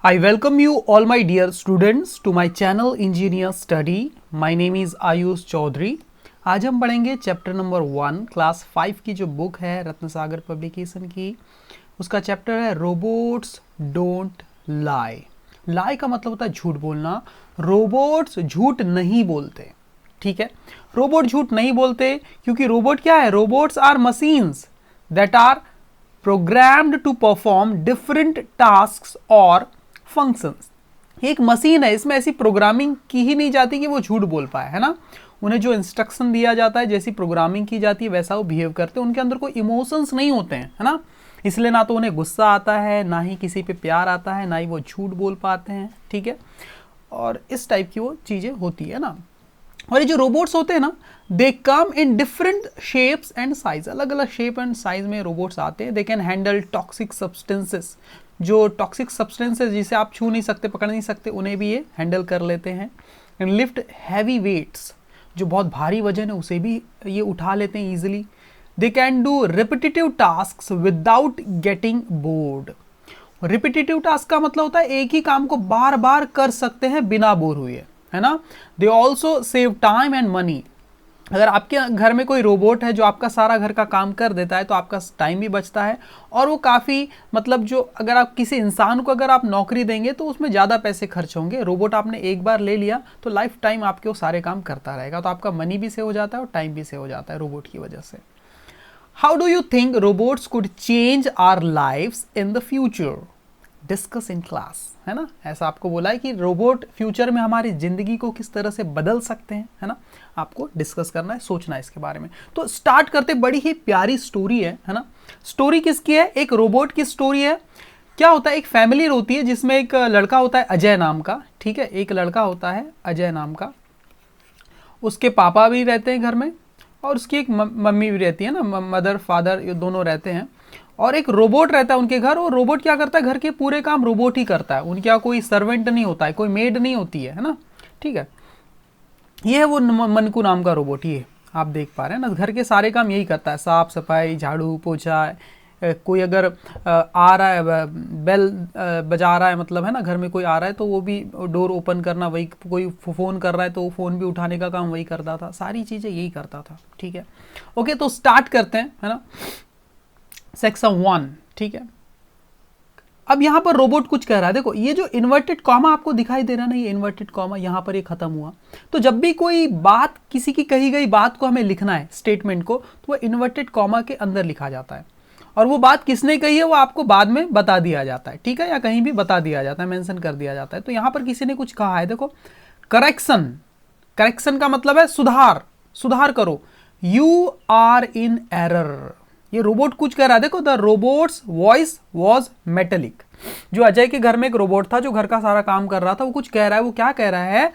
I welcome you all my dear students to my channel Engineer Study. My name is Ayush Chaudhary. आज हम पढ़ेंगे chapter number 1 class 5 की जो book है Ratnasagar publication की, उसका चैप्टर है रोबोट्स डोंट लाई. लाई का मतलब होता है झूठ बोलना. रोबोट्स झूठ नहीं बोलते. ठीक है, रोबोट झूठ नहीं बोलते क्योंकि रोबोट क्या है? Robots are machines that are programmed to perform different tasks और फंक्शंस. एक मशीन है, इसमें ऐसी प्रोग्रामिंग की ही नहीं जाती कि वो झूठ बोल पाए, है ना. उन्हें जो इंस्ट्रक्शन दिया जाता है, जैसी प्रोग्रामिंग की जाती है वैसा वो बिहेव करते हैं. उनके अंदर कोई इमोशंस नहीं होते हैं, है ना. इसलिए ना तो उन्हें गुस्सा आता है, ना ही किसी पे प्यार आता है, ना ही वो झूठ बोल पाते हैं. ठीक है, और इस टाइप की वो चीज़ें होती है ना. और ये जो रोबोट्स होते हैं ना, they come in different shapes and size. अलग अलग शेप एंड साइज में रोबोट्स आते हैं. They can handle toxic substances. जो टॉक्सिक सब्सटेंसेस जिसे आप छू नहीं सकते, पकड़ नहीं सकते, उन्हें भी ये हैंडल कर लेते हैं. And lift heavy weights. जो बहुत भारी वजन है उसे भी ये उठा लेते हैं easily. They can do repetitive task without getting bored. Repetitive task का मतलब होता है एक ही काम को बार बार कर सकते हैं बिना बोर हुए, है ना. They also save time and money. अगर आपके घर में कोई रोबोट है जो आपका सारा घर का काम कर देता है तो आपका टाइम भी बचता है. और वो काफ़ी मतलब जो अगर आप किसी इंसान को अगर आप नौकरी देंगे तो उसमें ज़्यादा पैसे खर्च होंगे. रोबोट आपने एक बार ले लिया तो लाइफ टाइम आपके वो सारे काम करता रहेगा. तो आपका मनी भी सेव हो जाता है और टाइम भी सेव हो जाता है रोबोट की वजह से. How do you think robots could change our lives in the future? Discuss in class, है ना. ऐसा आपको बोला है कि रोबोट फ्यूचर में हमारी ज़िंदगी को किस तरह से बदल सकते हैं, है ना. आपको डिस्कस करना है, सोचना है इसके बारे में. तो स्टार्ट करते, बड़ी ही प्यारी स्टोरी है ना. स्टोरी किसकी है? एक रोबोट की स्टोरी है. क्या होता है, एक फैमिली होती है जिसमें एक लड़का होता है अजय नाम का. ठीक है, एक लड़का होता है अजय नाम का. उसके पापा भी रहते हैं घर में और उसकी एक मम्मी भी रहती है ना. मदर फादर ये दोनों रहते हैं. और एक रोबोट रहता है उनके घर. और रोबोट क्या करता है? घर के पूरे काम रोबोट ही करता है. उनके यहाँ कोई सर्वेंट नहीं होता है, कोई मेड नहीं होती है ना. ठीक है, ये है वो मनकू नाम का रोबोट. ये आप देख पा रहे हैं ना, घर के सारे काम यही करता है. साफ सफाई, झाड़ू पोछा. कोई अगर आ रहा है, बेल बजा रहा है, मतलब है ना, घर में कोई आ रहा है तो वो भी डोर ओपन करना वही. कोई फ़ोन कर रहा है तो वो फ़ोन भी उठाने का काम वही करता था. सारी चीज़ें यही करता था. ठीक है, ओके, तो स्टार्ट करते हैं, है ना. सेक्शन 1. ठीक है, अब यहां पर रोबोट कुछ कह रहा है. देखो ये जो इन्वर्टेड कॉमा आपको दिखाई दे रहा है ना, ये इन्वर्टेड कॉमा यहां पर ये खत्म हुआ. तो जब भी कोई बात, किसी की कही गई बात को हमें लिखना है, स्टेटमेंट को, तो वो इन्वर्टेड कॉमा के अंदर लिखा जाता है. और वो बात किसने कही है वो आपको बाद में बता दिया जाता है. ठीक है, या कहीं भी बता दिया जाता है, मेंशन कर दिया जाता है. तो यहां पर किसी ने कुछ कहा है. देखो, करेक्शन. करेक्शन का मतलब है सुधार, सुधार करो. You are in error. ये रोबोट कुछ कह रहा है. देखो, the robot's voice was metallic. जो अजय के घर में एक रोबोट था जो घर का सारा काम कर रहा था, वो कुछ कह रहा है. वो क्या कह रहा है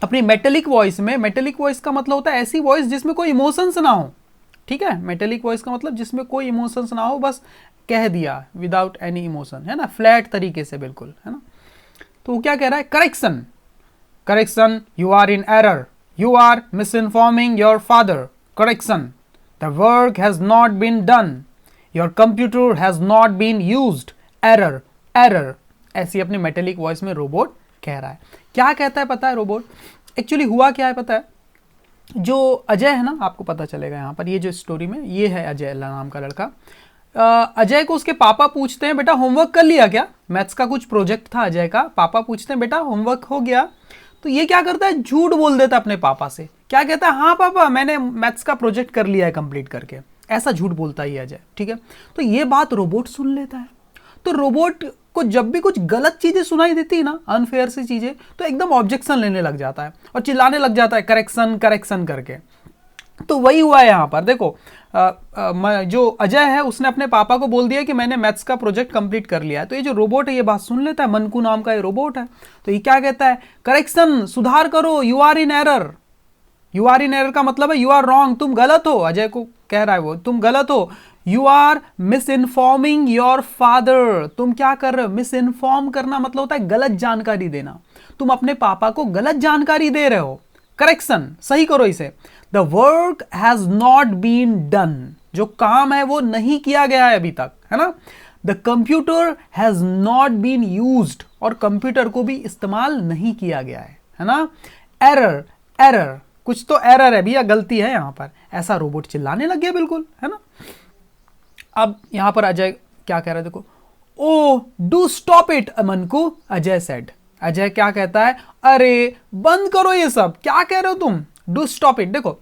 अपनी मेटेलिक वॉइस में? मेटेलिक वॉइस का मतलब होता है ऐसी वॉइस जिसमें कोई इमोशंस ना हो. ठीक है, मेटेलिक वॉइस का मतलब जिसमें कोई इमोशंस ना हो, बस कह दिया विदाउट एनी इमोशन, है ना, फ्लैट तरीके से बिल्कुल, है ना. तो वो क्या कह रहा है? Correction. Correction, you are in error. You are misinforming your father. Correction, the work has not been done. Your computer has not been used. Error, error. ऐसी अपनी मेटेलिक वॉइस में रोबोट कह रहा है. क्या कहता है पता है रोबोट? एक्चुअली हुआ क्या है पता है? जो अजय है ना, आपको पता चलेगा यहाँ पर, ये जो स्टोरी में ये है अजय नाम का लड़का. अजय को उसके पापा पूछते हैं, बेटा होमवर्क कर लिया क्या? मैथ्स का कुछ प्रोजेक्ट था अजय का. पापा पूछते हैं, बेटा होमवर्क हो गया? तो ये क्या करता है? झूठ बोल देता है अपने पापा से. क्या कहता है? हाँ पापा, मैंने मैथ्स का प्रोजेक्ट कर लिया है कंप्लीट करके. ऐसा झूठ बोलता है ये अजय. ठीक है, तो ये बात रोबोट सुन लेता है. तो रोबोट को जब भी कुछ गलत चीजें सुनाई देती है ना, अनफेयर सी चीजें, तो एकदम ऑब्जेक्शन लेने लग जाता है और चिल्लाने लग जाता है करेक्शन करेक्शन करके. तो वही हुआ है यहाँ पर. देखो, जो अजय है उसने अपने पापा को बोल दिया कि मैंने मैथ्स का प्रोजेक्ट कंप्लीट कर लिया है. तो ये जो रोबोट है ये बात सुन लेता है. मनकू नाम का ये रोबोट है. तो ये क्या कहता है? करेक्शन, सुधार करो. You are in error. You are in error का मतलब है यू आर रॉन्ग, तुम गलत हो. अजय को कह रहा है वो, तुम गलत हो. You are misinforming your father. तुम क्या कर रहे हो? मिस इन्फॉर्म करना मतलब होता है गलत जानकारी देना. तुम अपने पापा को गलत जानकारी दे रहे हो. करेक्शन, सही करो इसे. The work has not been done. जो काम है वो नहीं किया गया है अभी तक, है ना. The computer has not been used, और कंप्यूटर को भी इस्तेमाल नहीं किया गया है ना। एरर, एरर, कुछ तो एरर है भैया, गलती है यहां पर, ऐसा रोबोट चिल्लाने लग गया बिल्कुल, है ना। अब यहां पर अजय क्या कह रहा है, देखो, oh do stop it Manku, Ajay said. Ajay क्या कहता है, अरे बंद करो ये सब, क्या कह रहे हो तुम, डू स्टॉप इट। देखो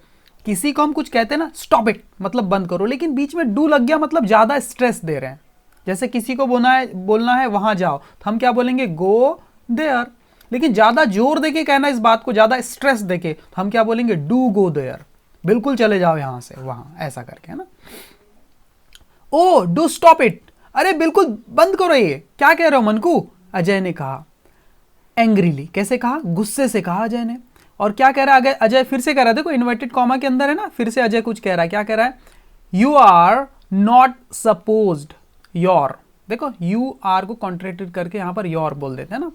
किसी को हम कुछ कहते हैं ना, स्टॉप इट मतलब बंद करो, लेकिन बीच में डू लग गया मतलब ज्यादा स्ट्रेस दे रहे हैं। जैसे किसी को बोलना है वहां जाओ, तो हम क्या बोलेंगे, गो देयर। लेकिन ज्यादा जोर देके कहना इस बात को, ज्यादा स्ट्रेस देके, तो हम क्या बोलेंगे, डू गो देयर, बिल्कुल चले जाओ यहां से वहां, ऐसा करके, है ना। ओ डू स्टॉप इट, अरे बिल्कुल बंद करो ये, क्या कह रहे हो मनकू, अजय ने कहा। एंग्रीली, कैसे कहा, गुस्से से कहा अजय ने। और क्या कह रहा है अजय, फिर से कह रहा है, देखो इन्वर्टेड कॉमा के अंदर है ना, फिर से अजय कुछ कह रहा है, क्या कह रहा है, you are not supposed your, देखो यू आर को कॉन्ट्रैक्टेड करके यहां पर योर बोल देते हैं ना।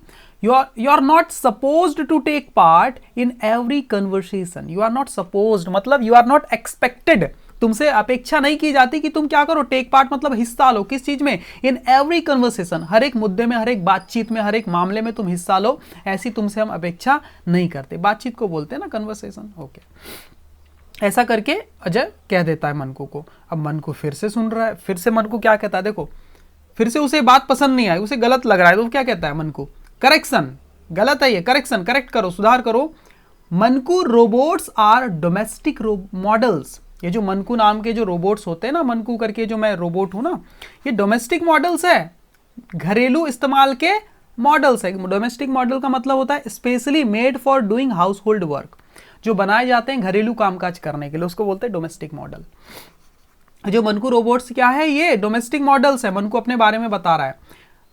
You are not supposed to take part in every conversation. You are not supposed मतलब यू आर नॉट एक्सपेक्टेड, तुमसे अपेक्षा नहीं की जाती कि तुम क्या करो, टेक पार्ट मतलब हिस्सा लो, किस चीज में, इन एवरी कन्वर्सेशन, हर एक मुद्दे में, हर एक बातचीत में, हर एक मामले में तुम हिस्सा लो, ऐसी तुमसे हम अपेक्षा नहीं करते। बातचीत को बोलते हैं ना कन्वर्सेशन, ओके। ऐसा करके अजय कह देता है मनकू को। अब मनकू फिर से सुन रहा है, फिर से मनकू क्या कहता है, देखो फिर से उसे बात पसंद नहीं आई, उसे गलत लग रहा है, तो क्या कहता है मनकू, करेक्शन, गलत है ये, करेक्शन, करेक्ट करो, सुधार करो। मनकू रोबोट्स आर डोमेस्टिक मॉडल्स, ये जो मनकू नाम के जो रोबोट्स होते हैं ना, मनकू करके जो मैं रोबोट हूं ना, ये डोमेस्टिक मॉडल्स है, घरेलू इस्तेमाल के मॉडल्स है। डोमेस्टिक मॉडल का मतलब होता है specially made for doing house hold work, जो बनाए जाते हैं घरेलू कामकाज करने के लिए, उसको बोलते हैं डोमेस्टिक मॉडल। जो मनकू रोबोट्स क्या है, ये डोमेस्टिक मॉडल्स है, मनकू अपने बारे में बता रहा है।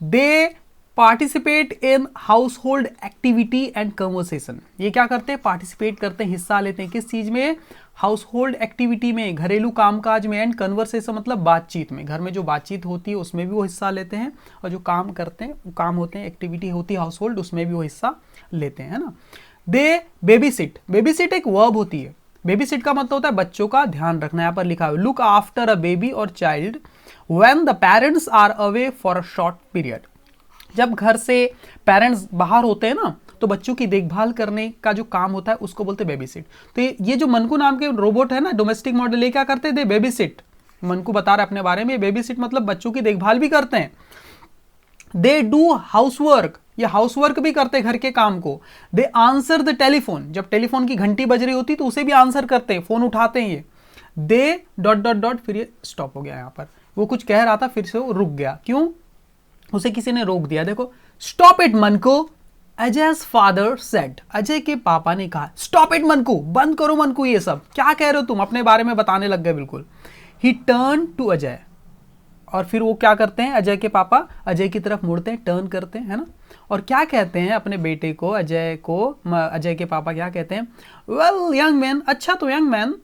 दे participate in house hold activity and conversation, ये क्या करते हैं, पार्टिसिपेट करते हैं, हिस्सा लेते हैं, किस चीज में, हाउस होल्ड एक्टिविटी में, घरेलू कामकाज में, एंड कन्वर्सेशन मतलब बातचीत में, घर में जो बातचीत होती है उसमें भी वो हिस्सा लेते हैं, और जो काम करते हैं, काम होते हैं, एक्टिविटी होती है हाउस होल्ड, उसमें भी वो हिस्सा लेते हैं, है ना। दे बेबी सिट, बेबी सिट एक वर्ब होती है, बेबी सिट का मतलब होता है बच्चों का ध्यान रखना, यहाँ पर लिखा है लुक आफ्टर अ बेबी और child when the parents are away for a short period. जब घर से पेरेंट्स बाहर होते हैं ना, तो बच्चों की देखभाल करने का जो काम होता है उसको बोलते हैं बेबी सिट। तो ये जो मनकू नाम के रोबोट है ना, डोमेस्टिक मॉडल, ये क्या करते थे, बेबी सिट। मनकू बता रहा है अपने बारे में, बेबी सिट मतलब बच्चों की देखभाल भी करते हैं। दे डू हाउस वर्क, ये हाउस वर्क भी करते हैं घर के काम को। दे आंसर द टेलीफोन, जब टेलीफोन की घंटी बज रही होती तो उसे भी आंसर करते हैं, फोन उठाते हैं ये। दे डॉट डॉट डॉट, फिर ये स्टॉप हो गया, यहां पर वो कुछ कह रहा था, फिर से वो रुक गया, क्यों, उसे किसी ने रोक दिया। देखो stop it Manku, Ajay's father said, Ajay के पापा ने कहा, स्टॉप इट मनकू, बंद करो मनकू ये सब, क्या कह रहे हो तुम, अपने बारे में बताने लग गए बिल्कुल। ही टर्न टू अजय, और फिर वो क्या करते हैं, अजय के पापा अजय की तरफ मुड़ते हैं, टर्न करते हैं, है ना, और क्या कहते हैं अपने बेटे को, अजय को, अजय के पापा क्या कहते हैं, वेल यंग मैन, अच्छा तो young man,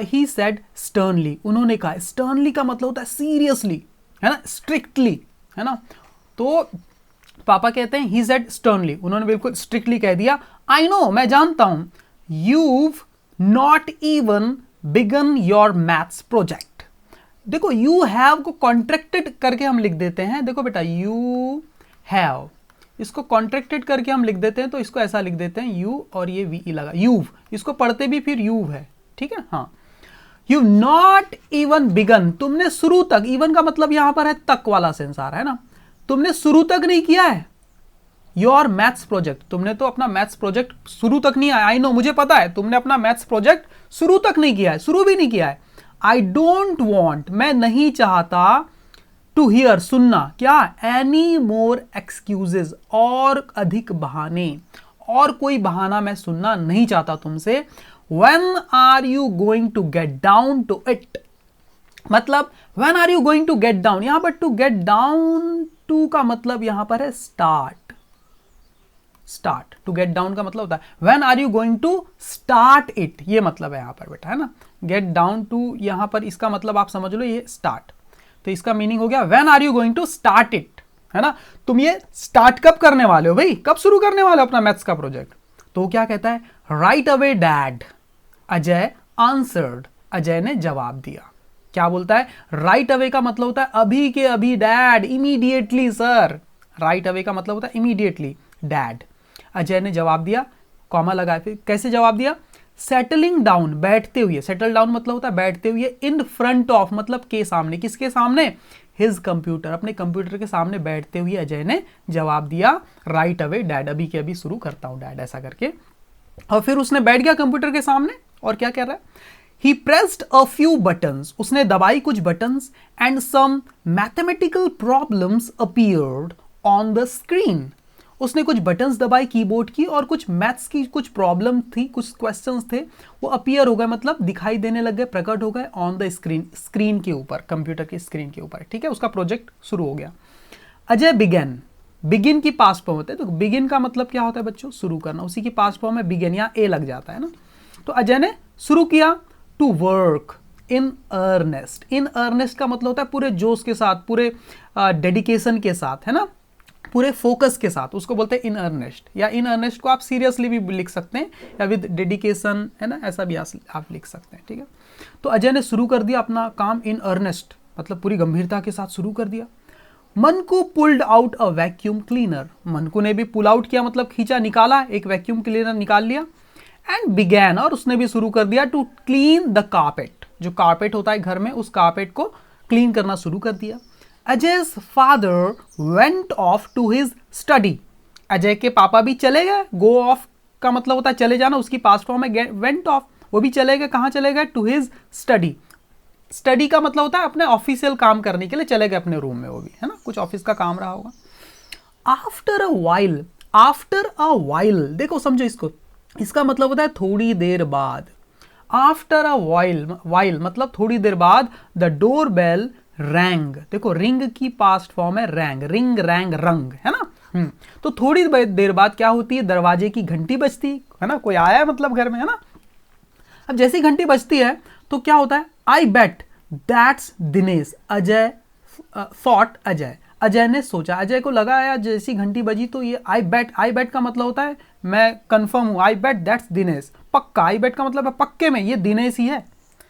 he said sternly, उन्होंने कहा, स्टर्नली का मतलब होता है सीरियसली, है ना, स्ट्रिक्टली, है ना। तो पापा कहते हैं ही सेड स्टर्नली, उन्होंने बिल्कुल स्ट्रिक्टली कह दिया, आई नो, मैं जानता हूं, you've not even begun your maths project। देखो यू हैव को कॉन्ट्रैक्टेड करके हम लिख देते हैं, देखो बेटा यू हैव, इसको कॉन्ट्रैक्टेड करके हम लिख देते हैं, तो इसको ऐसा लिख देते हैं यू और ये वी लगा, यू, इसको पढ़ते भी फिर यू है, ठीक है, हाँ। यू नॉट इवन बिगन, तुमने शुरू तक, इवन का मतलब यहां पर है तक वाला सेंस आ रहा है ना, तुमने शुरू तक नहीं किया है योर मैथ्स प्रोजेक्ट, तुमने तो अपना मैथ्स प्रोजेक्ट शुरू तक नहीं आया, आई नो, मुझे पता है तुमने अपना मैथ्स प्रोजेक्ट शुरू तक नहीं किया है, शुरू भी नहीं किया है। आई डोंट वॉन्ट, मैं नहीं चाहता, टू हियर, सुनना, क्या, एनी मोर एक्सक्यूजेज, और अधिक बहाने, और कोई बहाना मैं सुनना नहीं चाहता तुमसे। When are you going to get down to it, मतलब when are you going to get down, यहां पर टू गेट डाउन टू का मतलब यहां पर है start, start, to get down का मतलब होता है when are you going to start it, ये मतलब है यहां पर बेटा, है ना। गेट डाउन टू यहां पर इसका मतलब आप समझ लो ये स्टार्ट, तो इसका मीनिंग हो गया when are you going to start it, है ना। तुम ये स्टार्ट कब करने वाले हो भाई, कब शुरू करने वाले हो अपना मैथ्स का प्रोजेक्ट। तो क्या कहता है, right away dad, Ajay answered, Ajay ने जवाब दिया, क्या बोलता है? राइट अवे का मतलब होता है अभी के अभी dad, immediately sir. Right away का मतलब होता है इमीडिएटली डैड। अजय ने जवाब दिया, कॉमा लगाया, फिर कैसे जवाब दिया? सेटलिंग डाउन, बैठते हुए। सेटल डाउन मतलब होता है बैठते हुए। इन फ्रंट ऑफ मतलब के सामने, किसके सामने? हिज कंप्यूटर, अपने कंप्यूटर के सामने बैठते हुए अजय ने जवाब दिया राइट अवे डैड, अभी के अभी शुरू करता हूं डैड, ऐसा करके। और फिर उसने बैठ गया कंप्यूटर के सामने और क्या कह रहा है? He pressed a few buttons, उसने दबाई कुछ buttons, and some mathematical problems appeared on the screen. उसने कुछ बटन्स दबाई कीबोर्ड की और कुछ मैथ्स की कुछ प्रॉब्लम थी, कुछ क्वेश्चंस थे, वो अपीयर हो गए, मतलब दिखाई देने लग गए, प्रकट हो गए ऑन द स्क्रीन, स्क्रीन के ऊपर, कंप्यूटर की स्क्रीन के ऊपर। ठीक है, उसका प्रोजेक्ट शुरू हो गया। अजय बिगेन, बिगिन की पास्ट फॉर्म होता है, तो बिगिन का मतलब क्या होता है बच्चों? शुरू करना, उसी की पास्ट फॉर्म में बिगिन, यहाँ ए लग जाता है ना। तो अजय ने शुरू किया to work in earnest. In earnest का मतलब होता है पूरे जोश के साथ, पूरे डेडिकेशन के साथ, है ना, पूरे फोकस के साथ, उसको बोलते हैं इन अर्नेस्ट। या इन अर्नेस्ट को आप सीरियसली भी लिख सकते हैं, या विद डेडिकेशन, है ना, ऐसा भी आप लिख सकते हैं। ठीक है, तो अजय ने शुरू कर दिया अपना काम इन अर्नेस्ट, मतलब पूरी गंभीरता के साथ शुरू कर दिया। Manku pulled out a vacuum cleaner, Manku ने भी पुल आउट किया मतलब खींचा, निकाला, एक वैक्यूम क्लीनर निकाल लिया। एंड बिगैन, और उसने भी शुरू कर दिया टू क्लीन द कारपेट, जो कारपेट होता है घर में, उस कारपेट को क्लीन करना शुरू कर दिया। Ajay's father went off to his study, Ajay के पापा भी चले गए, गो ऑफ का मतलब होता है चले जाना, उसकी पास्ट फॉर्म है वेंट ऑफ, वो भी चले गए, कहाँ चले गए? To his study. स्टडी का मतलब होता है अपने ऑफिशियल काम करने के लिए चले गए अपने रूम में, वो भी, है ना, कुछ ऑफिस का काम रहा होगा। After a while, after a while, देखो समझो इसको, इसका मतलब होता है थोड़ी देर बाद। आफ्टर अ वाइल मतलब थोड़ी देर बाद। द डोर बेल रैंग, देखो रिंग की पास्ट फॉर्म है रैंग, रिंग रैंग रंग, है ना। तो थोड़ी देर बाद क्या होती है? दरवाजे की घंटी बजती है ना, कोई आया है मतलब घर में, है ना। अब जैसी घंटी बजती है तो क्या होता है? आई बेट दैट्स दिनेश, अजय थॉट, अजय ने सोचा, अजय को लगा यार जैसी घंटी बजी तो ये आई बेट का मतलब होता है मैं कंफर्म हूं, आई बेट दैट्स दिनेश, पक्का। आई बेट का मतलब है पक्के में ये दिनेश ही है।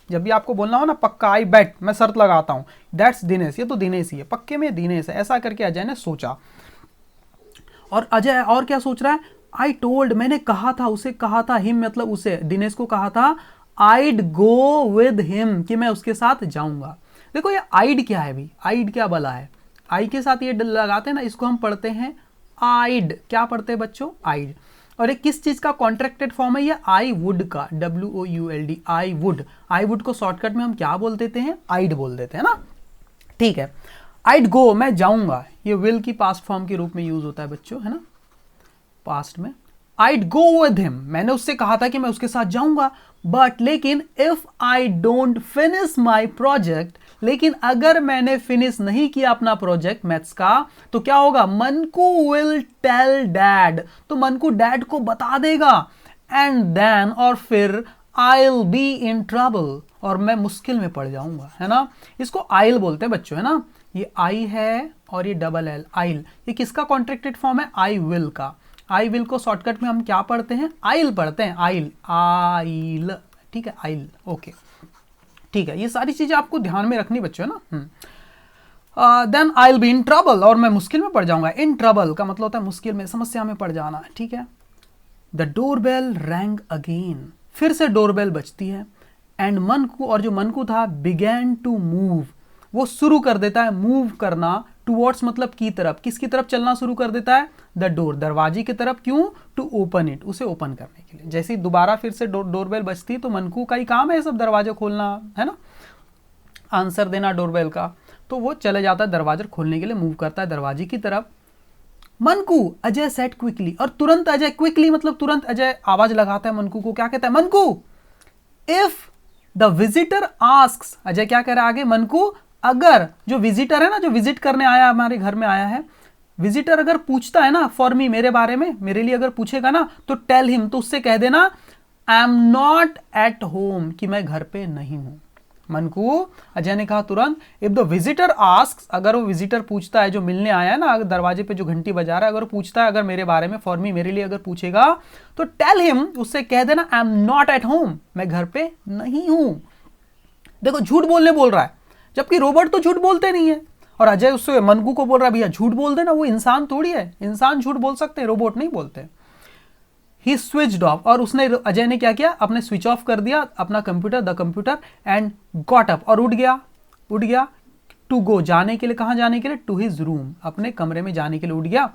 जब भी आपको बोलना हो ना पक्का, आई बेट, मैं शर्त लगाता हूं, दैट्स दिनेश, ये तो दिनेश ही है, पक्के में दिनेश है, ऐसा करके अजय ने सोचा। और अजय और क्या सोच रहा है? आई टोल्ड, मैंने कहा था, उसे कहा था, हिम मतलब उसे, दिनेश को कहा था, आइड गो विद हिम, कि मैं उसके साथ जाऊंगा। देखो ये आइड क्या है भी, आइड क्या बला है, आई के साथ ये लगाते हैं ना, इसको हम पढ़ते हैं आइड। क्या पढ़ते हैं बच्चों? आइड। और ये किस चीज का कॉन्ट्रैक्टेड फॉर्म है? ये आई वुड का, WOULD, I would. I would को शॉर्टकट में हम क्या बोल देते हैं? आइड बोल देते हैं ना। ठीक है, आइड गो, मैं जाऊंगा, ये विल की पास्ट फॉर्म के रूप में यूज होता है बच्चों, है ना, पास्ट में। आइड गो विद हिम, मैंने उससे कहा था कि मैं उसके साथ जाऊंगा, बट लेकिन if I don't finish my project, लेकिन अगर मैंने फिनिश नहीं किया अपना प्रोजेक्ट मैथ्स का तो क्या होगा? मनकू विल टेल डैड, तो मनकू डैड को बता देगा, एंड देन, और फिर I'll be in trouble, और मैं मुश्किल में पड़ जाऊंगा, है ना। इसको आइल बोलते हैं बच्चों, है ना, ये आई है और ये डबल एल, आइल। ये किसका कॉन्ट्रैक्टेड फॉर्म है? आई विल का। आई विल को शॉर्टकट में हम क्या पढ़ते हैं? आइल पढ़ते हैं, आइल, आइल, ठीक है, आइल, ओके, ठीक है। ये सारी चीजें आपको ध्यान में रखनी बच्चों, है ना। Then I will be in trouble, और मैं मुश्किल में पड़ जाऊंगा। इन ट्रबल का मतलब होता है मुश्किल में, समस्या में पड़ जाना, ठीक है। द डोरबेल रैंग अगेन, फिर से डोरबेल बजती है, एंड मनकू, और जो मनकू था, बिगैन टू मूव, वो शुरू कर देता है मूव करना, टुवर्ड्स मतलब की तरफ, किसकी तरफ चलना शुरू कर देता है? द डोर, दरवाजे की तरफ। क्यों? टू ओपन इट, उसे ओपन करने के लिए। जैसे ही दोबारा फिर से डोरबेल बजती है तो मनकू का ही काम है सब दरवाजा खोलना, है ना, आंसर देना डोरबेल का, तो वो चले जाता है दरवाजा खोलने के लिए, मूव करता है दरवाजे की तरफ। मनकू, अजय सेट क्विकली, और तुरंत अजय, क्विकली मतलब तुरंत अजय आवाज लगाता है मनकू को, क्या कहता है? Manku, if the visitor asks, Ajay क्या कह रहा है आगे? मनकू, अगर जो विजिटर है ना, जो विजिट करने आया, हमारे घर में आया है, विजिटर अगर पूछता है ना फॉर मी, मेरे बारे में, मेरे लिए अगर पूछेगा ना, तो टेल हिम, तो उससे कह देना I am not at home, कि मैं घर पे नहीं हूं। मनकू, अजय ने कहा तुरंत, इफ द विजिटर आस्क्स, अगर वो विजिटर पूछता है, जो मिलने आया है ना, अगर दरवाजे पे जो घंटी बजा रहा है, अगर वो पूछता है अगर मेरे बारे में, फॉर मी, मेरे लिए अगर पूछेगा, तो टेल हिम, उससे कह देना I am not at home, मैं घर पे नहीं हूं। देखो झूठ बोलने बोल रहा है, जबकि रोबोट तो झूठ बोलते नहीं है। और अजय उससे मनकू को बोल रहा है भैया झूठ बोल देना, वो इंसान थोड़ी है, इंसान झूठ बोल सकते हैं, रोबोट नहीं बोलते। ही स्विच्ड ऑफ, और उसने अजय ने क्या किया, अपने स्विच ऑफ कर दिया अपना computer, the computer, and got up, और उठ गया टू गो, जाने के लिए, कहां जाने के लिए, टू हिज रूम, अपने कमरे में जाने के लिए उठ गया।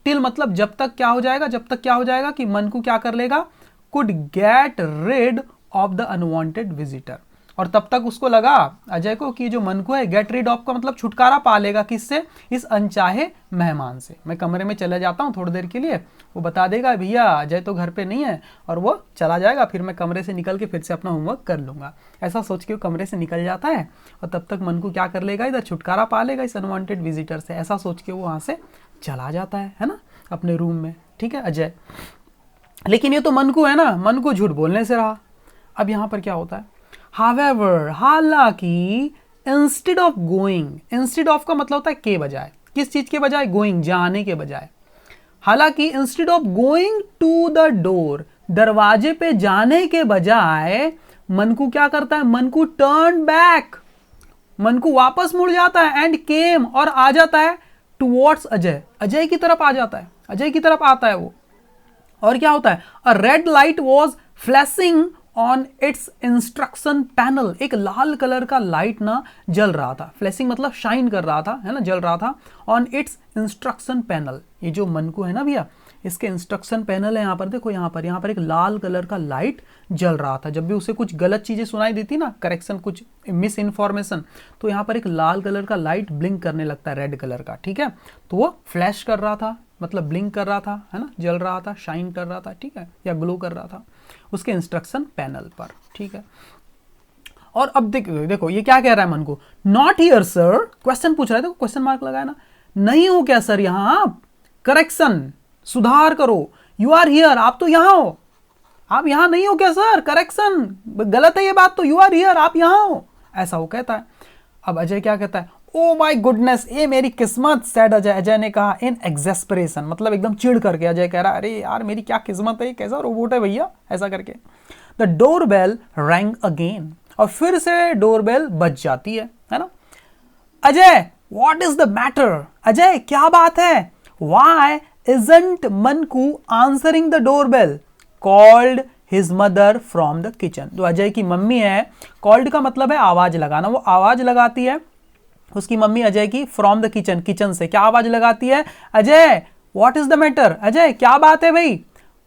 टिल मतलब जब तक क्या हो जाएगा कि मनकू क्या कर लेगा, could get rid of the unwanted visitor, और तब तक उसको लगा अजय को कि जो मनकू है, गेट रिड ऑफ का मतलब छुटकारा पा लेगा, किससे, इस अनचाहे मेहमान से। मैं कमरे में चले जाता हूँ थोड़ी देर के लिए, वो बता देगा भैया अजय तो घर पे नहीं है, और वो चला जाएगा, फिर मैं कमरे से निकल के फिर से अपना होमवर्क कर लूंगा। ऐसा सोच के वो कमरे से निकल जाता है, और तब तक मनकू क्या कर लेगा, इधर छुटकारा पा लेगा इस अनवांटेड विजिटर से, ऐसा सोच के वो वहां से चला जाता है ना, अपने रूम में। ठीक है अजय, लेकिन ये तो मनकू है ना, मनकू झूठ बोलने से रहा। अब यहां पर क्या होता है, However, हालांकि instead of going, instead of का मतलब होता है के बजाय, किस चीज के बजाय, गोइंग, जाने के बजाय। हालांकि instead of going to the door, दरवाजे पे जाने के बजाय मनकू क्या करता है, मनकू टर्न बैक, मनकू वापस मुड़ जाता है, एंड केम, और आ जाता है टुवर्ड्स अजय, अजय की तरफ आ जाता है, अजय की तरफ आता है वो। और क्या होता है, a red light was flashing on its instruction panel, एक लाल कलर का लाइट ना जल रहा था, फ्लैशिंग मतलब शाइन कर रहा था, है ना, जल रहा था, ऑन इट्स इंस्ट्रक्शन पैनल, ये जो मनकू है ना भैया, इसके इंस्ट्रक्शन पैनल है, यहाँ पर देखो, यहाँ पर एक लाल कलर का लाइट जल रहा था। जब भी उसे कुछ गलत चीजें सुनाई देती ना, करेक्शन, कुछ मिस इन्फॉर्मेशन, तो यहाँ पर एक लाल कलर का लाइट ब्लिंक करने लगता है, रेड कलर का, ठीक है, तो वो फ्लैश कर रहा था, मतलब ब्लिंक कर रहा था, है ना, जल रहा था, शाइन कर रहा था, ठीक है, या ग्लो कर रहा था उसके इंस्ट्रक्शन पैनल पर, ठीक है। और अब देखो ये क्या कह रहा है मन को, नॉट हियर सर, क्वेश्चन पूछ रहा है, देखो क्वेश्चन मार्क लगाया ना, नहीं हो क्या सर यहां आप, करेक्शन, सुधार करो, यू आर हियर, आप तो यहां हो, आप यहां नहीं हो क्या सर, करेक्शन, गलत है ये बात तो, यू आर हियर, आप यहां हो, ऐसा वो कहता है। अब अजय क्या कहता है, ओ माई गुडनेस, ये मेरी किस्मत, सैड अजय, अजय ने कहा इन एक्सेस्परेशन, मतलब एकदम चिढ़ करके अजय कह रहा है, अरे यार मेरी क्या किस्मत है, कैसा रोबोट है भैया, ऐसा करके। The door bell rang again, और फिर से डोरबेल बज जाती है ना। Ajay what is the matter, Ajay क्या बात है, why isn't Manku answering the doorbell, called his mother from the kitchen. जो अजय की मम्मी है, कॉल्ड का मतलब है आवाज लगाना, वो आवाज लगाती है उसकी मम्मी अजय की, फ्रॉम द किचन, किचन से क्या आवाज लगाती है, Ajay what is the matter, Ajay क्या बात है भाई,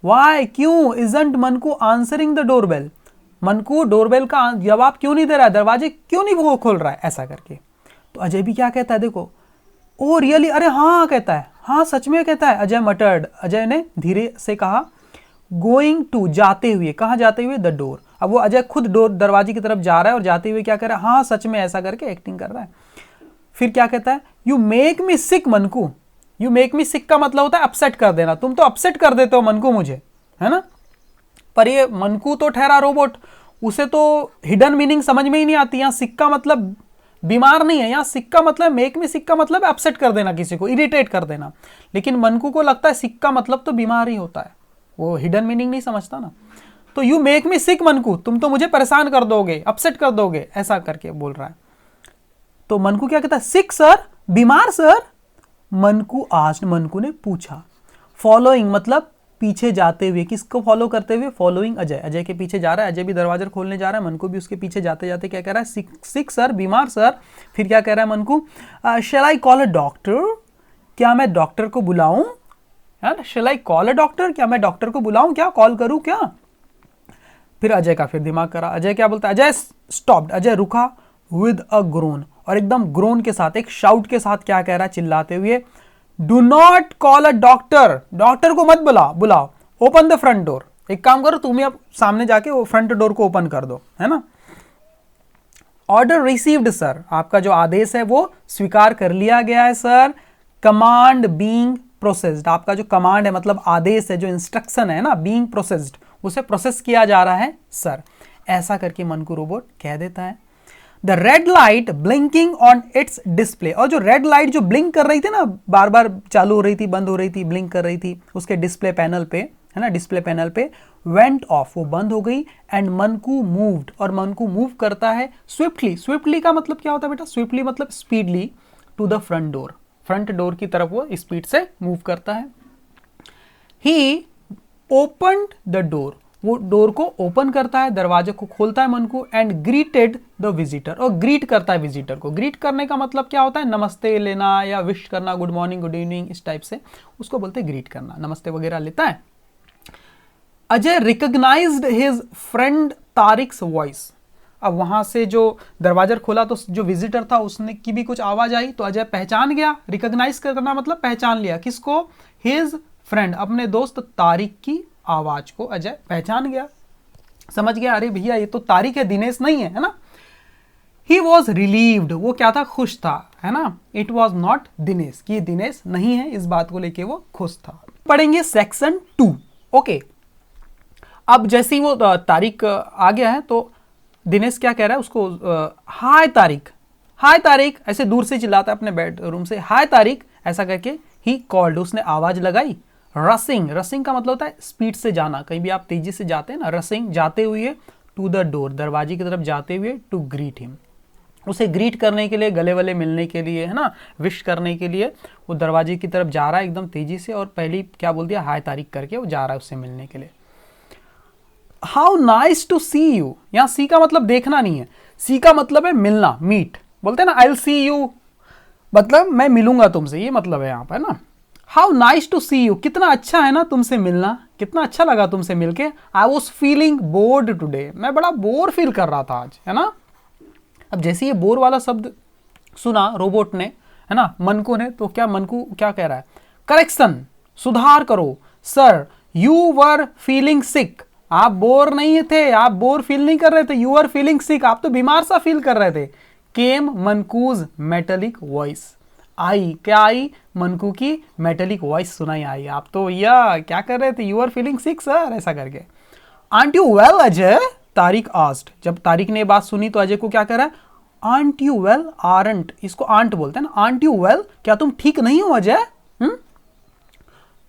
वाई क्यों, isn't Manku answering the doorbell, मनकू doorbell का जवाब क्यों नहीं दे रहा है, दरवाजे क्यों नहीं वो खोल रहा है, ऐसा करके। तो अजय भी क्या कहता है, देखो, ओ रियली, अरे हाँ कहता है, हाँ सच में कहता है, अजय मटर्ड, अजय ने धीरे से कहा, गोइंग टू, जाते हुए, कहाँ जाते हुए, द डोर। अब वो अजय खुद डोर, दरवाजे की तरफ जा रहा है और जाते हुए क्या कर रहा है, हाँ सच में, ऐसा करके एक्टिंग कर रहा है। फिर क्या कहता है, you make me sick Manku, you make me sick का मतलब होता है अपसेट कर देना, तुम तो अपसेट कर देते हो मनकू मुझे, है ना। पर ये मनकू तो ठहरा रोबोट, उसे तो हिडन मीनिंग समझ में ही नहीं आती। यहाँ सिक का मतलब बीमार नहीं है, यहाँ सिक का मतलब, मेक मी सिक का मतलब अपसेट कर देना, किसी को इरिटेट कर देना, लेकिन मनकू को लगता है सिक का मतलब तो बीमार ही होता है, वो हिडन मीनिंग नहीं समझता ना। तो यू मेक मी सिक मनकू, तुम तो मुझे परेशान कर दोगे, अपसेट कर दोगे, ऐसा करके बोल रहा है। तो मनकू क्या कहता है, सिक सर, बीमार सर, मनकू आज, मनकू ने पूछा। फॉलोइंग मतलब पीछे जाते हुए, किसको फॉलो करते हुए, फॉलोइंग अजय, अजय के पीछे जा रहा है, अजय भी दरवाजा खोलने जा रहा है, मनकू भी उसके पीछे जाते जाते क्या कह रहा है, सिक, सिक सर, बीमार सर। फिर क्या कह रहा है मनकू, शैल आई कॉल अ डॉक्टर, क्या मैं डॉक्टर को बुलाऊं, है ना, शैल आई कॉल अ डॉक्टर, क्या मैं डॉक्टर को बुलाऊं, क्या कॉल करूं क्या। फिर अजय का फिर दिमाग करा, अजय क्या बोलता है, अजय स्टॉप्ड, अजय रुका, विद अ ग्रोन, और एकदम ग्रोन के साथ, एक शाउट के साथ क्या कह रहा है, चिल्लाते हुए, do not call a doctor, doctor को मत बुलाओ, ओपन द फ्रंट डोर, एक काम करो तुम ही अब सामने जाके वो फ्रंट डोर को ओपन कर दो, है ना। ऑर्डर रिसीव्ड सर, आपका जो आदेश है वो स्वीकार कर लिया गया है सर। कमांड बीइंग प्रोसेस्ड, आपका जो कमांड है मतलब आदेश है, जो इंस्ट्रक्शन है ना, बीइंग प्रोसेस्ड, उसे प्रोसेस किया जा रहा है सर, ऐसा करके मनकू रोबोट कह देता है। The red light blinking on it's display, और जो रेड लाइट जो ब्लिंक कर रही थी ना, बार बार चालू हो रही थी, बंद हो रही थी, ब्लिंक कर रही थी उसके डिस्प्ले पैनल पे, है ना, डिस्प्ले पैनल पे, वेंट ऑफ, वो बंद हो गई, एंड मनकू मूव्ड, और मनकू मूव करता है स्विफ्टली। स्विफ्टली का मतलब क्या होता है बेटा? स्विफ्टली मतलब speedily, to the front door, front door की तरफ वो स्पीड से मूव करता है। ही ओपन्ड द डोर, वो डोर को ओपन करता है, दरवाजे को खोलता है Manku, and greeted the visitor, और ग्रीट करता है विजिटर को। ग्रीट करने का मतलब क्या होता है? नमस्ते लेना या विश करना, गुड मॉर्निंग, गुड इवनिंग, इस टाइप से उसको बोलते हैं ग्रीट करना, नमस्ते वगैरह लेता है। Ajay recognised his friend Tariq's voice, अब वहां से जो दरवाजा खोला तो जो विजिटर था उसने की भी कुछ आवाज आई, तो अजय पहचान गया। रिकॉग्नाइज करना मतलब पहचान लिया, किसको? हिज फ्रेंड, अपने दोस्त तारिक की आवाज को अजय पहचान गया, समझ गया, अरे भैया ये तो तारिक है, दिनेश नहीं है ना। ही वॉज रिलीव्ड, वो क्या था? खुश था, है ना। इट वॉज नॉट दिनेश, कि दिनेश नहीं है, इस बात को लेके वो खुश था। पढ़ेंगे सेक्शन 2। ओके, अब जैसे ही वो तारिक आ गया है तो दिनेश क्या कह रहा है उसको? हाय तारिक, हाय तारिक, ऐसे दूर से चिल्लाता है अपने बेडरूम से, हाय तारिक, ऐसा करके ही कॉल्ड, उसने आवाज लगाई। रसिंग, रसिंग का मतलब होता है स्पीड से जाना, कहीं भी आप तेजी से जाते हैं ना, रसिंग जाते हुए, टू द डोर, दरवाजे की तरफ जाते हुए, टू ग्रीट हिम, उसे ग्रीट करने के लिए, गले वाले मिलने के लिए, है ना, विश करने के लिए वो दरवाजे की तरफ जा रहा है एकदम तेजी से, और पहली क्या बोल दिया? हाय तारिक करके वो जा रहा है उससे मिलने के लिए। How nice to see you, यहां सी का मतलब देखना नहीं है, सी का मतलब है मिलना, मीट, बोलते हैं ना आई विल सी यू, मतलब मैं मिलूंगा तुमसे, ये मतलब है यहाँ पर ना। How nice to see you, कितना अच्छा है ना तुमसे मिलना, कितना अच्छा लगा तुमसे मिलके। I was feeling board today, मैं बड़ा बोर फील कर रहा था आज, है ना। अब जैसे ये बोर वाला शब्द सुना रोबोट ने, है ना, मनकू ने, तो क्या मनकू क्या कह रहा है? करेक्शन, सुधार करो। सर यू वर फीलिंग सिक, आप बोर नहीं थे, आप बोर फील नहीं कर रहे थे, यू आर फीलिंग सिक, आप तो बीमार सा फील कर रहे थे। केम मनकूज मेटेलिक वॉइस, आई, क्या आई? मनकू की मेटेलिक वॉइस सुनाई आई, आप तो भैया क्या कर रहे थे? You are feeling sick sir, ऐसा करके। Aren't you well Ajay, Tariq asked, जब तारिक ने बात सुनी तो अजय को क्या कर रहा है? आंट यू वेल, आरंट, इसको आंट बोलते हैं ना, आंट यू वेल, क्या तुम ठीक नहीं हो अजय?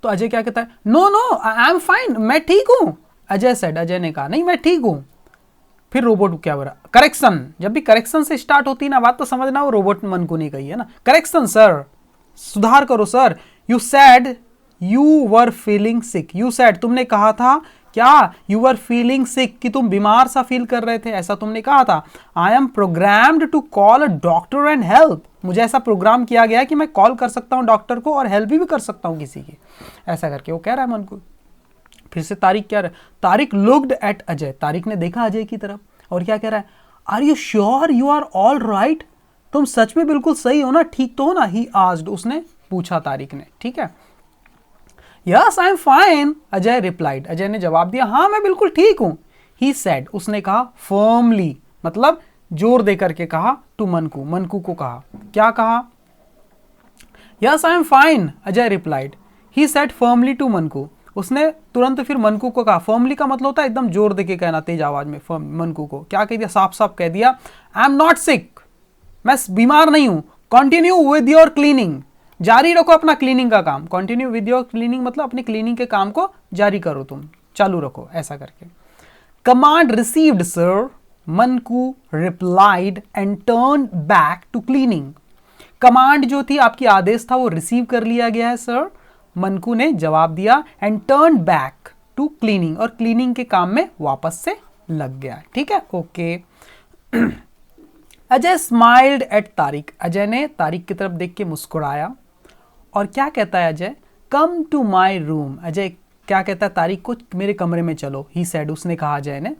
तो अजय क्या कहता है? No no I am fine, मैं ठीक हूं। अजय सेड, अजय ने कहा नहीं मैं ठीक हूं। फिर रोबोट क्या बोला? करेक्शन, जब भी करेक्शन से स्टार्ट होती है ना बात तो समझना वो रोबोट मन को नहीं कही है ना। करेक्शन सर, सुधार करो sir. You sad you were feeling sick, you sad, तुमने कहा था क्या? यू वर फीलिंग सिक, कि तुम बीमार सा फील कर रहे थे, ऐसा तुमने कहा था। I am programmed to call a doctor and help, मुझे ऐसा प्रोग्राम किया गया कि मैं कॉल कर सकता हूं डॉक्टर को और हेल्प भी कर सकता हूं किसी की, ऐसा करके वो कह रहा है मन को। फिर से तारिक क्या रहा है? तारिक लुक्ड एट अजय, तारिक ने देखा अजय की तरफ और क्या कह रहा है? Are you sure you are all right, तुम सच में बिल्कुल सही हो ना, ठीक तो हो ना? ही आस्क्ड, उसने पूछा तारिक ने, ठीक है। Yes I am fine, Ajay replied, Ajay ने जवाब दिया हाँ मैं बिल्कुल ठीक हूं। ही सेड, उसने कहा फर्मली, मतलब जोर दे करके कहा, टू मनकू, मनकू को कहा, क्या कहा? Yes I am fine, Ajay replied. He said firmly to Manku, उसने तुरंत फिर मनकू को कहा। फर्मली का मतलब होता है एकदम जोर दे के कहना, तेज आवाज में। मनकू को क्या कह दिया? साफ साफ कह दिया आई एम नॉट सिक, मैं बीमार नहीं हूं। कंटिन्यू विद योर क्लीनिंग, जारी रखो अपना क्लीनिंग का काम। कंटिन्यू विद योर क्लीनिंग मतलब अपनी क्लीनिंग के काम को जारी करो, तुम चालू रखो, ऐसा करके। Command received sir, Manku replied and turn back to cleaning. Command जो थी, आपकी आदेश था, वो रिसीव कर लिया गया है सर, मनकू ने जवाब दिया, and turn back to cleaning, और क्लीनिंग के काम में वापस से लग गया, ठीक है, okay. Ajay smiled at Tariq, Ajay ने तारिक की तरफ देख के मुस्कुराया और क्या कहता है Ajay? Come to my room, Ajay क्या कहता है तारिक को? मेरे कमरे में चलो। ही सेड, उसने कहा अजय ने।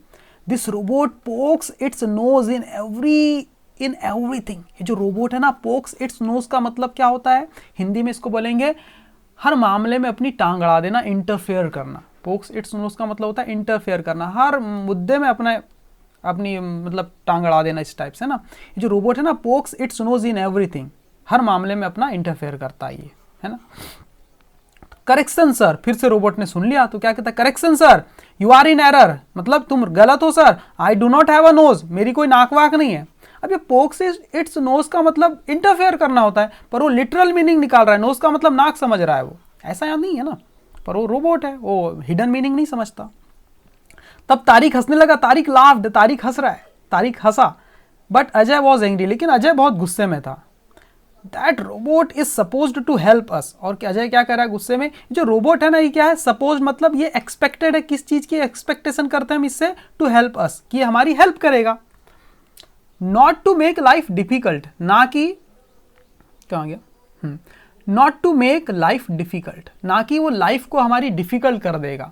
This robot pokes its nose in everything, ये जो रोबोट है ना, पोक्स इट्स नोज का मतलब क्या होता है? हिंदी में इसको बोलेंगे हर मामले में अपनी टांग अड़ा देना, इंटरफेयर करना। पोक्स इट्स नोज का मतलब होता है इंटरफेयर करना, हर मुद्दे में अपनी मतलब टांग अड़ा देना, इस टाइप से ना। ये जो रोबोट है ना, pokes its nose in everything, हर मामले में अपना इंटरफेयर करता है ये, है ना। करेक्शन सर, फिर से रोबोट ने सुन लिया तो क्या कहता है? Correction sir, you are in error, मतलब तुम गलत हो sir. I do not have a nose, मेरी कोई नाक वाक नहीं है। अब ये पोक्स इट्स नोज का मतलब इंटरफेयर करना होता है, पर वो लिटरल मीनिंग निकाल रहा है, नोज का मतलब नाक समझ रहा है वो, ऐसा याद नहीं है ना। पर वो रोबोट है, वो हिडन मीनिंग नहीं समझता। तब तारिक हंसने लगा, तारिक लाफ्ड, तारिक हंस रहा है, तारिक हंसा। बट अजय वॉज एंग्री, लेकिन अजय बहुत गुस्से में था। That robot is supposed to help us, और अजय क्या कर रहा है गुस्से में, जो रोबोट है ना ये क्या है, सपोज मतलब ये एक्सपेक्टेड है, किस चीज की एक्सपेक्टेशन करते हैं हम इससे, टू हेल्प अस, कि हमारी हेल्प करेगा। Not to make life difficult, ना कि कहाँ गया, not to make life difficult, ना कि वो लाइफ को हमारी डिफिकल्ट कर देगा।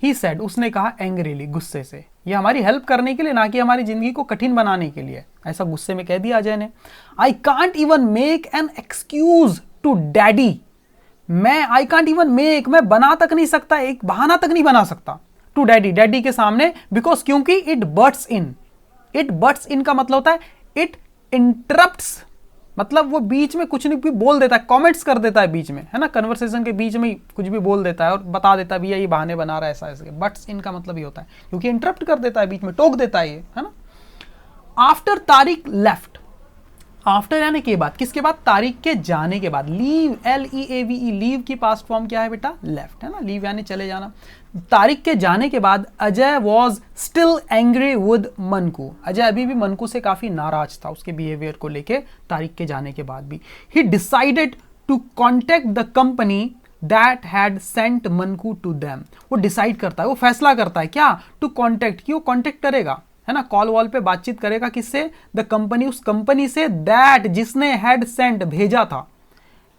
ही सेड, उसने कहा एंग्रीली, गुस्से से, ये हमारी हेल्प करने के लिए, ना कि हमारी जिंदगी को कठिन बनाने के लिए, ऐसा गुस्से में कह दिया अजय ने। I can't even make an excuse to daddy, I can't even make, मैं बना तक नहीं सकता, एक बहाना तक नहीं बना सकता, टू डैडी, डैडी के सामने, बिकॉज क्योंकि it butts in, it butts in का मतलब होता है इट इंटरप्ट्स, मतलब वो बीच में कुछ नहीं भी बोल देता है, कमेंट्स कर देता है बीच में, है ना, कन्वर्सेशन के बीच में कुछ भी बोल देता है और बता देता है भैया ये बहाने बना रहा है ऐसा ऐसे। बट्स इनका मतलब ये होता है क्योंकि इंटरप्ट कर देता है, बीच में टोक देता है ये, है ना। आफ्टर तारिक लेफ्ट, आफ्टर यानी के बाद, किसके बाद, तारिक के जाने के बाद। लीव, LEAVE, लीव की पास्ट फॉर्म क्या है बेटा, लेफ्ट, है ना, लीव यानी चले जाना। तारिक के जाने के बाद Ajay was still angry with Manku, Ajay अभी भी मनकू से काफी नाराज था उसके बिहेवियर को लेके, तारिक के जाने के बाद भी। He decided to contact the company that had sent Manku to them, वो डिसाइड करता है, वो फैसला करता है क्या, टू कॉन्टेक्ट, कि वो कॉन्टेक्ट करेगा, है ना, कॉल वॉल पे बातचीत करेगा, किससे, द कंपनी, उस कंपनी से, दैट जिसने हैड सेंट भेजा था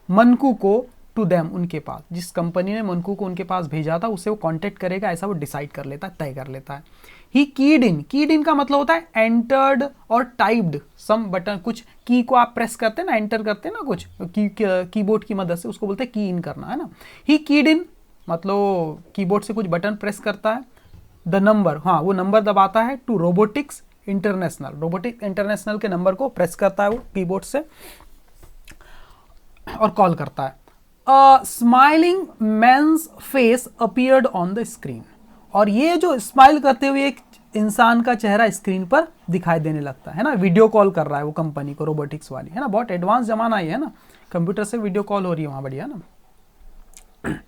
मनकू को, टू देम उनके पास, जिस कंपनी ने मनकू को उनके पास भेजा था उससे वो कांटेक्ट करेगा, ऐसा वो डिसाइड कर लेता है, तय कर लेता है। ही कीड इन का मतलब होता है एंटर्ड और टाइप्ड सम बटन, कुछ की को आप प्रेस करते हैं ना, एंटर करते हैं ना कुछ कीबोर्ड की मदद से, उसको बोलते हैं की इन करना, है ना। ही कीड इन मतलब कीबोर्ड से कुछ बटन प्रेस करता है। द नंबर, हाँ वो नंबर दबाता है, to Robotics International, Robotics International के नंबर को प्रेस करता है वो कीबोर्ड से और कॉल करता है। A smiling man's face appeared on the screen, और ये जो स्माइल करते हुए एक इंसान का चेहरा स्क्रीन पर दिखाई देने लगता है ना, वीडियो कॉल कर रहा है वो कंपनी को, रोबोटिक्स वाली, है ना, बहुत एडवांस जमाना ही है ना, कंप्यूटर से वीडियो कॉल हो रही है वहां, बढ़िया ना।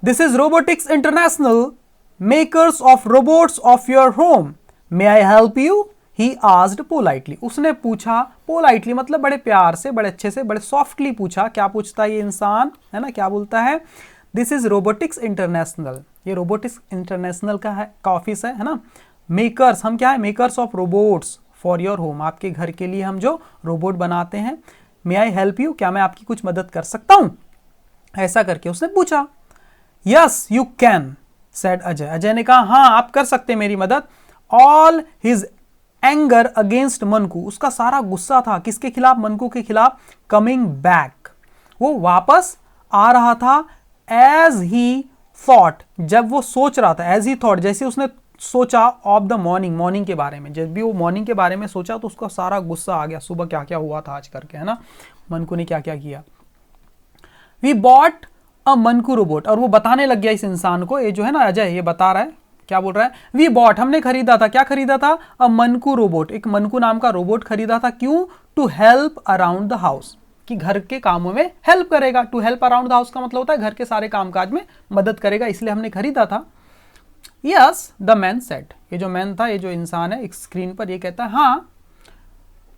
This is robotics international, makers of robots of your home, may I help you, he asked politely, उसने पूछा, पोलाइटली मतलब बड़े प्यार से, बड़े अच्छे से, बड़े सॉफ्टली पूछा। क्या पूछता है ये इंसान, है ना, क्या बोलता है, दिस इज रोबोटिक्स इंटरनेशनल, ये रोबोटिक्स इंटरनेशनल का ऑफिस है ना। मेकर्स, हम क्या है, makers of robots for your home, आपके घर के लिए हम जो रोबोट बनाते हैं। मे आई हेल्प यू, क्या मैं आपकी कुछ मदद कर सकता हूं, ऐसा करके उसने पूछा। Yes you can, said Ajay, Ajay ने कहा हाँ आप कर सकते हैं मेरी मदद। ऑल हिज एंगर अगेंस्ट मनकू, उसका सारा गुस्सा था किसके खिलाफ, मनकू के खिलाफ। कमिंग बैक, वो वापस आ रहा था। एज ही थॉट, जब वो सोच रहा था, एज ही थॉट जैसे उसने सोचा, ऑफ द मॉर्निंग, मॉर्निंग के बारे में, जब भी वो मॉर्निंग के बारे में सोचा तो उसका सारा गुस्सा आ गया, सुबह क्या क्या हुआ था आज करके, है ना, मनकू ने क्या क्या किया। We bought a Manku robot, और वो बताने लग गया इस इंसान को, ये जो है ना अजय, ये बता रहा है, क्या बोल रहा है, वी बॉट, हमने खरीदा था, क्या खरीदा था, अ मनकू रोबोट, एक मनकू नाम का रोबोट खरीदा था, क्यों, to help around the house, कि घर के कामों में हेल्प करेगा। To help around the house का मतलब होता है घर के सारे कामकाज में मदद करेगा, इसलिए हमने खरीदा था। यस द मैन सेड, ये जो मैन था, ये जो इंसान है एक स्क्रीन पर, ये कहता है हाँ।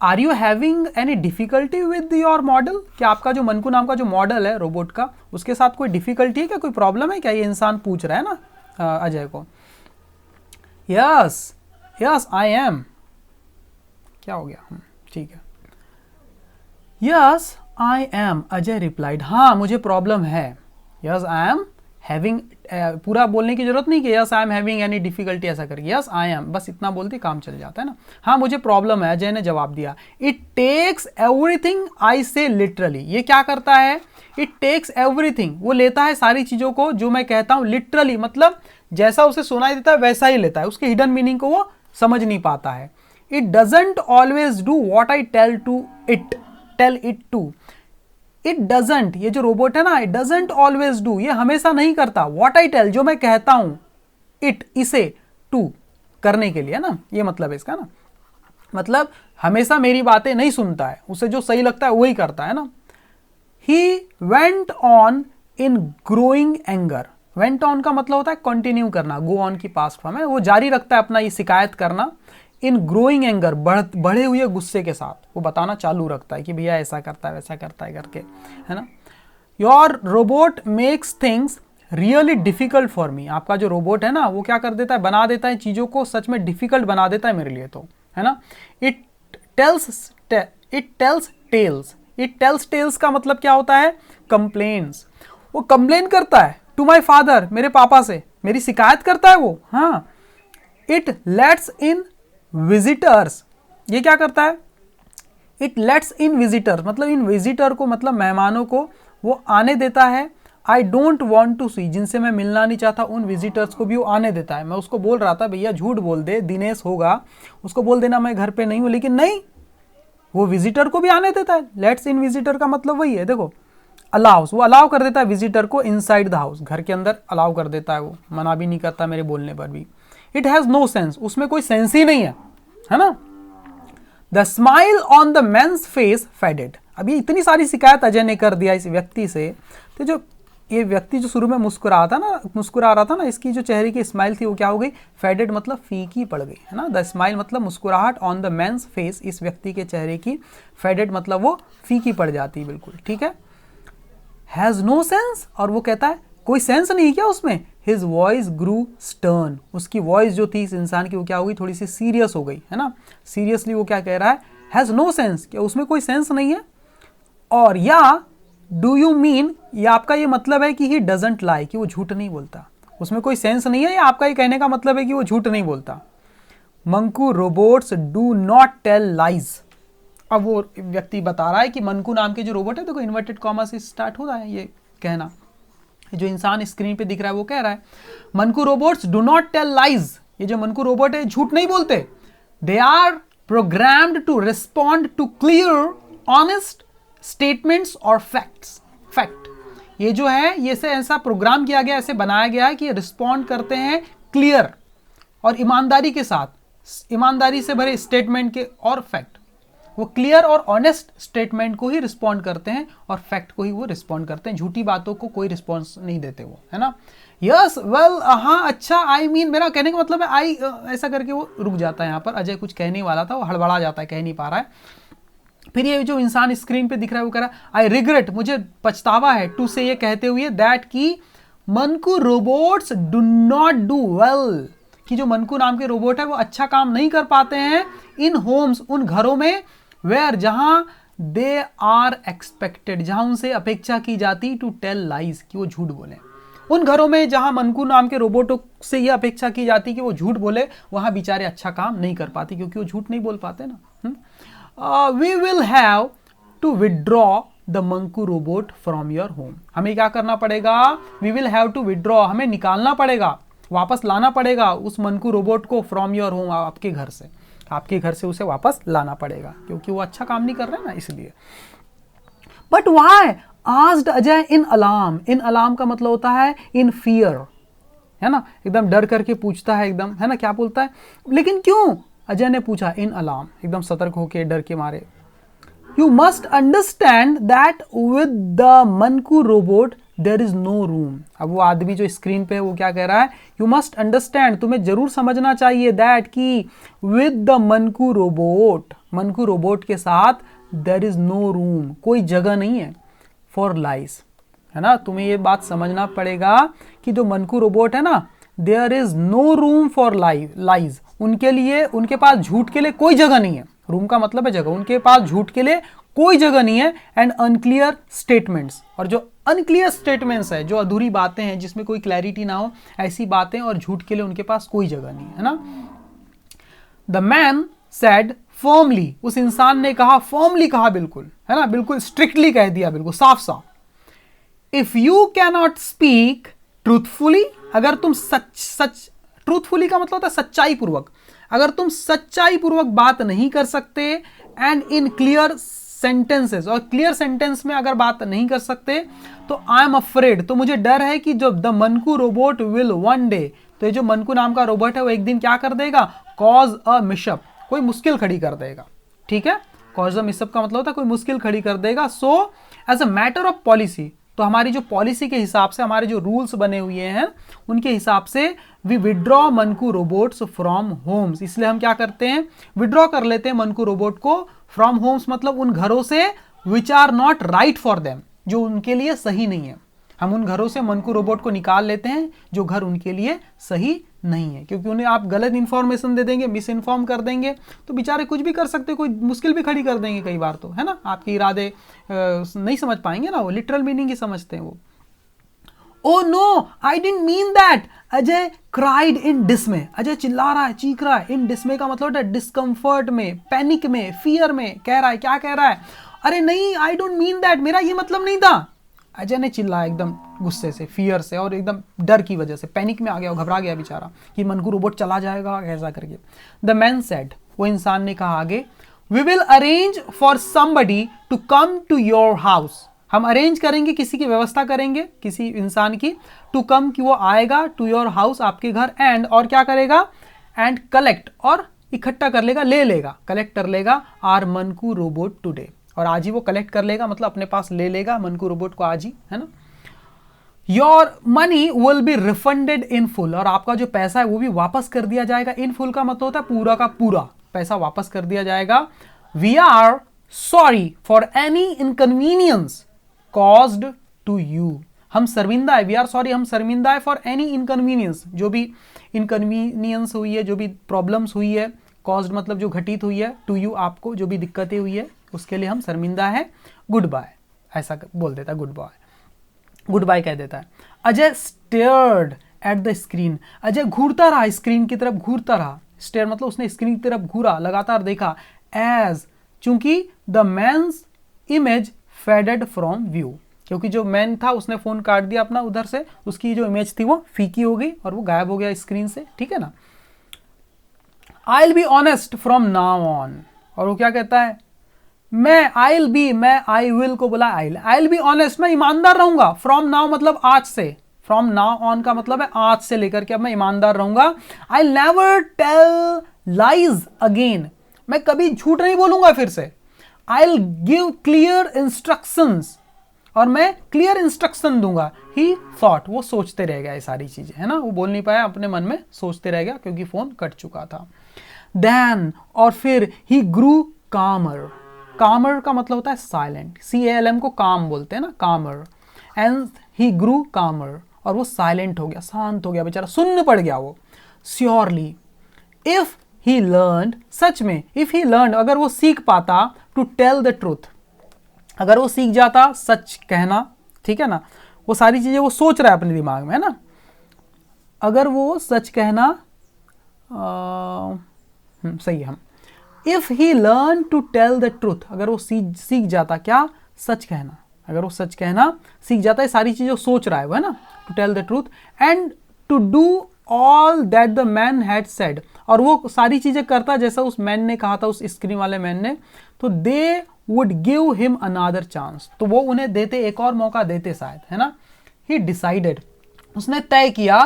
Are you having any difficulty with your model, क्या आपका जो मनकू नाम का जो मॉडल है रोबोट का, उसके साथ कोई डिफिकल्टी है क्या, कोई प्रॉब्लम है क्या, ये इंसान पूछ रहा है ना अजय को। यस यस आई एम, क्या हो गया, ठीक है। Yes I M, Ajay replied, हाँ मुझे प्रॉब्लम है। यस आई एम हैविंग, पूरा बोलने की जरूरत नहीं कि yes I am having any difficulty ऐसा करके, यस आई एम बस इतना बोलते काम चल जाता है ना। हाँ मुझे प्रॉब्लम है, अजय ने जवाब दिया। इट टेक्स एवरीथिंग आई से लिटरली, ये क्या करता है, इट टेक्स एवरीथिंग, वो लेता है सारी चीजों को जो मैं कहता हूं लिटरली, मतलब जैसा उसे सुनाई देता है वैसा ही लेता है, उसके हिडन मीनिंग को वो समझ नहीं पाता है। It doesn't always do what I tell it to, it doesn't, ये जो रोबोट है ना, इट डजंट ऑलवेज डू, ये हमेशा नहीं करता, व्हाट आई टेल, जो मैं कहता हूं, इट इसे, टू करने के लिए, है ना, ये मतलब है इसका ना, मतलब हमेशा मेरी बातें नहीं सुनता है, उसे जो सही लगता है वही करता है ना। He went on in growing anger, went on का मतलब होता है कंटिन्यू करना, गो ऑन की पास्ट फॉर्म है, वो जारी रखता है अपना ये शिकायत करना, इन ग्रोइंग एंगर, बढ़े हुए गुस्से के साथ वो बताना चालू रखता है कि भैया ऐसा करता है वैसा करता है करके, है ना। Your robot makes things really difficult for me, आपका जो रोबोट है ना वो क्या कर देता है, बना देता है चीज़ों को सच में डिफिकल्ट बना देता है मेरे लिए, तो है ना। It tells tells, it tells tells का मतलब क्या होता है, कंप्लेन्स, वो कंप्लेन करता है टू माई फादर, मेरे पापा से मेरी शिकायत करता है वो, हाँ। इट लेट्स इन विजिटर्स, ये क्या करता है, इट लेट्स इन विजिटर मतलब इन विजिटर को मतलब मेहमानों को वो आने देता है। आई डोंट वॉन्ट टू सी, जिनसे मैं मिलना नहीं चाहता उन विजिटर्स को भी वो आने देता है। मैं उसको बोल रहा था भैया झूठ बोल दे, दिनेश होगा, उसको बोल देना मैं घर पे नहीं हूँ, लेकिन नहीं, वो विजिटर को भी आने देता है। लेट्स इन विजिटर का मतलब वही है, देखो अलाउस, वो अलाउ कर देता है विजिटर को इनसाइड द हाउस, घर के अंदर अलाउ कर देता है, वो मना भी नहीं करता मेरे बोलने पर भी। इट हैज़ नो सेंस, उसमें कोई सेंस ही नहीं है ना। The smile on the man's face faded, अभी इतनी सारी शिकायत अजय ने कर दिया इस व्यक्ति से, तो जो ये व्यक्ति जो शुरू में मुस्कुरा रहा था ना, इसकी जो चेहरे की स्माइल थी वो क्या हो गई, फेडेड मतलब फीकी पड़ गई, है ना। द स्माइल मतलब मुस्कुराहट, ऑन द मैन्स फेस इस व्यक्ति के चेहरे की, फेडेड मतलब वो फीकी पड़ जाती बिल्कुल, ठीक है। हैज़ नो सेंस, और वो कहता है कोई सेंस नहीं क्या उसमें। हिज वॉइस ग्रू स्टर्न, उसकी वॉइस जो थी इस इंसान की वो क्या हो गई, थोड़ी सी सीरियस हो गई, है ना। सीरियसली वो क्या कह रहा है, हैज़ नो सेंस, क्या उसमें कोई सेंस नहीं है। और या डू यू मीन, या आपका ये मतलब है कि ही डजंट लाई, कि वो झूठ नहीं बोलता, उसमें कोई सेंस नहीं है, या आपका ये कहने का मतलब है कि वो झूठ नहीं बोलता। Manku robots do not tell lies, अब वो व्यक्ति बता रहा है कि मनकू नाम के जो रोबोट है, देखो इन्वर्टेड कॉमा से स्टार्ट हो रहा है ये कहना, जो इंसान स्क्रीन पे दिख रहा है वो कह रहा है Manku robots do not tell lies, ये जो मनकू रोबोट है झूठ नहीं बोलते। They are programmed to respond to clear honest statements और फैक्ट्स। फैक्ट, ये जो है ये से ऐसा प्रोग्राम किया गया, ऐसे बनाया गया है कि रिस्पॉन्ड करते हैं क्लियर और ईमानदारी के साथ, ईमानदारी से भरे स्टेटमेंट के और फैक्ट, वो क्लियर और ऑनेस्ट स्टेटमेंट को ही रिस्पॉन्ड करते हैं और फैक्ट को ही वो रिस्पॉन्ड करते हैं, झूठी बातों को कोई रिस्पॉन्स नहीं देते वो, है ना। यस वेल, हाँ अच्छा, आई मीन, मेरा कहने का मतलब है आई, ऐसा करके वो रुक जाता है यहाँ पर। अजय कुछ कहने वाला था, वो हड़बड़ा जाता है, कह नहीं पा रहा है। फिर ये जो इंसान स्क्रीन पे दिख रहा है वो कह रहा है आई रिग्रेट, मुझे पछतावा है, टू से ये कहते हुए दैट की Manku robots do not do well, कि जो मनकू नाम के रोबोट है वो अच्छा काम नहीं कर पाते हैं इन होम्स, उन घरों में, वेयर जहां दे आर एक्सपेक्टेड, जहां उनसे अपेक्षा की जाती, टू टेल लाइज, कि वो झूठ बोले। उन घरों में जहां मनकू नाम के रोबोटों से यह अपेक्षा की जाती कि वो झूठ बोले, वहां बेचारे अच्छा काम नहीं कर पाते क्योंकि वो झूठ नहीं बोल पाते ना। We will have to withdraw the Manku robot from your home, हमें क्या करना पड़ेगा, we will have to withdraw, हमें निकालना पड़ेगा, वापस लाना पड़ेगा उस मंकू रोबोट को from your home, आपके घर से, आपके घर से उसे वापस लाना पड़ेगा क्योंकि वो अच्छा काम नहीं कर रहे ना, इसलिए। But why? asked Ajay in alarm, in alarm का मतलब होता है in fear, है ना, एकदम डर करके पूछता है एकदम, है ना, क्या बोलता है, लेकिन क्यों, अजय ने पूछा इन अलार्म, एकदम सतर्क होकर डर के मारे। You must understand that with the मनकू robot there is no room, अब वो आदमी जो स्क्रीन पे है वो क्या कह रहा है, यू मस्ट अंडरस्टैंड, तुम्हें जरूर समझना चाहिए, दैट की विद द मनकू रोबोट के साथ देयर इज नो रूम, कोई जगह नहीं है फॉर लाइज, है ना। तुम्हें ये बात समझना पड़ेगा कि जो मनकू रोबोट है ना, there is no room for lies, उनके लिए, उनके पास झूठ के लिए कोई जगह नहीं है, रूम का मतलब है जगह, उनके पास झूठ के लिए कोई जगह नहीं है। एंड अनक्लियर स्टेटमेंट्स, और जो अनक्लियर स्टेटमेंट्स है, जो अधूरी बातें हैं जिसमें कोई क्लैरिटी ना हो, ऐसी बातें और झूठ के लिए उनके पास कोई जगह नहीं है ना। द मैन सेड फर्मली, उस इंसान ने कहा, फर्मली कहा, बिल्कुल, है ना, बिल्कुल स्ट्रिक्टली कह दिया, बिल्कुल साफ साफ। If you cannot speak truthfully, अगर तुम सच ट्रूथफुली का मतलब होता है सच्चाई पूर्वक, अगर तुम सच्चाई पूर्वक बात नहीं कर सकते, एंड इन क्लियर सेंटेंसेस, और क्लियर सेंटेंस में अगर बात नहीं कर सकते, तो आई एम अफ्रेड, तो मुझे डर है कि जो the मनकू robot will one day, तो ये जो मनकू नाम का रोबोट है वो एक दिन क्या कर देगा, कॉज अ मिशअप, कोई मुश्किल खड़ी कर देगा, ठीक है। कॉज अ मिशअप का मतलब होता है कोई मुश्किल खड़ी कर देगा। So as a matter of policy, तो हमारी जो पॉलिसी के हिसाब से, हमारे जो रूल्स बने हुए हैं उनके हिसाब से we withdraw Manku robots from homes, इसलिए हम क्या करते हैं, विड्रॉ कर लेते हैं मनकू रोबोट को फ्रॉम होम्स, मतलब उन घरों से which are not right for them, जो उनके लिए सही नहीं है। हम उन घरों से मनकू रोबोट को निकाल लेते हैं जो घर उनके लिए सही नहीं है, क्योंकि उन्हें आप गलत इंफॉर्मेशन दे देंगे, मिस इन्फॉर्म कर देंगे तो बेचारे कुछ भी कर सकते, कोई मुश्किल भी खड़ी कर देंगे कई बार, तो है ना, आपके इरादे नहीं समझ पाएंगे ना, वो लिटरल मीनिंग ही समझते हैं वो। Oh no, I didn't mean that, Ajay cried in dismay, Ajay चिल्ला रहा है, चीख रहा है, इन डिस्मे का मतलब है डिस्कम्फर्ट में, पैनिक में, फियर में, कह रहा है, क्या कह रहा है, अरे नहीं, आई डोंट मीन दैट, मेरा ये मतलब नहीं था। अजय ने चिल्लाया एकदम गुस्से से, फियर से, और एकदम डर की वजह से, पैनिक में आ गया, घबरा गया बेचारा कि मनकू रोबोट चला जाएगा ऐसा करके। द मैन सेड, वो इंसान ने कहा आगे, we will arrange for somebody to come to your house, हम अरेंज करेंगे, किसी की व्यवस्था करेंगे, किसी इंसान की, टू कम कि वो आएगा, टू योर हाउस, आपके घर, एंड और क्या करेगा, एंड कलेक्ट, और इकट्ठा कर लेगा, ले लेगा, कलेक्ट कर लेगा आर मनकू रोबोट टुडे, और आज ही वो कलेक्ट कर लेगा, मतलब अपने पास ले लेगा मनकू रोबोट को आज ही, है ना। Your money will be refunded in full, और आपका जो पैसा है वो भी वापस कर दिया जाएगा। इन फुल का मतलब होता है पूरा का पूरा पैसा वापस कर दिया जाएगा। We are sorry for any inconvenience caused to you, हम शर्मिंदा है, वी आर सॉरी, हम शर्मिंदा है, फॉर एनी इनकन्वीनियंस, जो भी इनकन्वीनियंस हुई है, जो भी प्रॉब्लम्स हुई है, कॉज्ड मतलब जो घटित हुई है, टू यू आपको जो भी दिक्कतें हुई है उसके लिए हम शर्मिंदा है, गुड बाय, ऐसा बोल देता है, गुड बाय, गुड बाय कह देता है। Ajay stared at the screen, Ajay घूरता रहा, स्क्रीन की तरफ घूरता रहा, स्टेयर मतलब उसने स्क्रीन की तरफ घूरा, लगातार देखा, एज चूंकि the man's image faded from view, क्योंकि जो मैन था उसने फोन काट दिया अपना उधर से, उसकी जो इमेज थी वो फीकी हो गई और वो गायब हो गया स्क्रीन से, ठीक है ना। आई will be honest from now on, और वो क्या कहता है, मैं आई विल को बोला आई विल बी ऑनेस्ट, मैं ईमानदार रहूंगा, फ्रॉम नाउ मतलब आज से, फ्रॉम नाउ ऑन का मतलब है आज से लेकर के अब मैं ईमानदार रहूंगा। I will never tell lies again, मैं कभी झूठ नहीं बोलूंगा फिर से। I will give clear instructions, और मैं क्लियर इंस्ट्रक्शन दूंगा। ही थॉट, वो सोचते रह गया ये सारी चीजें, है ना, वो बोल नहीं पाया, अपने मन में सोचते रह गया क्योंकि फोन कट चुका था। देन, और फिर ही ग्रू कामर, कामर का मतलब होता है साइलेंट, CALM को काम बोलते हैं ना, कामर, एंड ही ग्रू कामर, और वो साइलेंट हो गया, शांत हो गया बेचारा, सुन्न पड़ गया वो। श्योरली इफ ही लर्न, सच में, इफ ही लर्न अगर वो सीख पाता, टू टेल द ट्रूथ, अगर वो सीख जाता सच कहना, ठीक है ना, वो सारी चीजें वो सोच रहा है अपने दिमाग में, है ना, अगर वो सच कहना सही है, हम if he learn to tell the truth, अगर वो सीख जाता क्या, सच कहना, अगर वो सच कहना सीख जाता है, सारी चीजें सोच रहा है वो, है ना, to tell the truth, and to do all that the man had said, और वो सारी चीजें करता जैसा उस मैन ने कहा था, उस स्क्रीन वाले मैन ने, तो they would give him another chance, तो वो उन्हें देते, एक और मौका देते शायद, है ना। ही डिसाइडेड, उसने तय किया,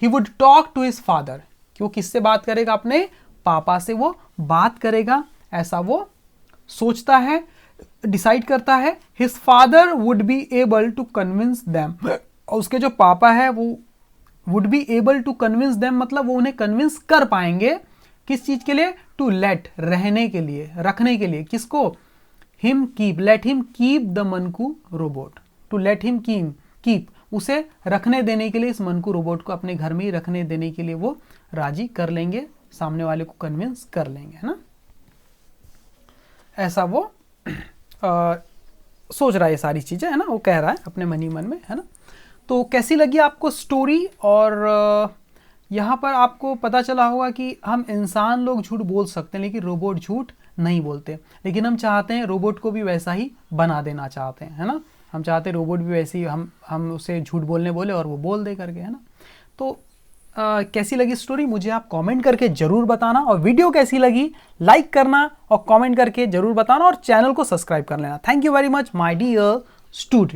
he would talk to his father, कि वो किससे बात करेगा, अपने पापा से वो बात करेगा, ऐसा वो सोचता है, डिसाइड करता है। His father would be able to convince them, और उसके जो पापा है वो would be able to convince them मतलब वो उन्हें कन्विंस कर पाएंगे, किस चीज के लिए, टू लेट, रहने के लिए, रखने के लिए, किसको, him keep, let him keep the मनकू robot, to let him keep, उसे रखने देने के लिए, इस मनकू रोबोट को अपने घर में ही रखने देने के लिए वो राजी कर लेंगे, सामने वाले को कन्विंस कर लेंगे, है ना, ऐसा वो सोच रहा है ये सारी चीजें, है ना, वो कह रहा है अपने मन ही मन में, है ना। तो कैसी लगी आपको स्टोरी, और यहाँ पर आपको पता चला होगा कि हम इंसान लोग झूठ बोल सकते हैं लेकिन रोबोट झूठ नहीं बोलते, लेकिन हम चाहते हैं रोबोट को भी वैसा ही बना देना चाहते हैं, है ना, हम चाहते हैं रोबोट भी वैसे ही हम उसे झूठ बोलने बोले और वो बोल दे करके, है ना। तो कैसी लगी स्टोरी मुझे आप कमेंट करके जरूर बताना, और वीडियो कैसी लगी लाइक करना और कमेंट करके जरूर बताना, और चैनल को सब्सक्राइब कर लेना। Thank you very much my dear student.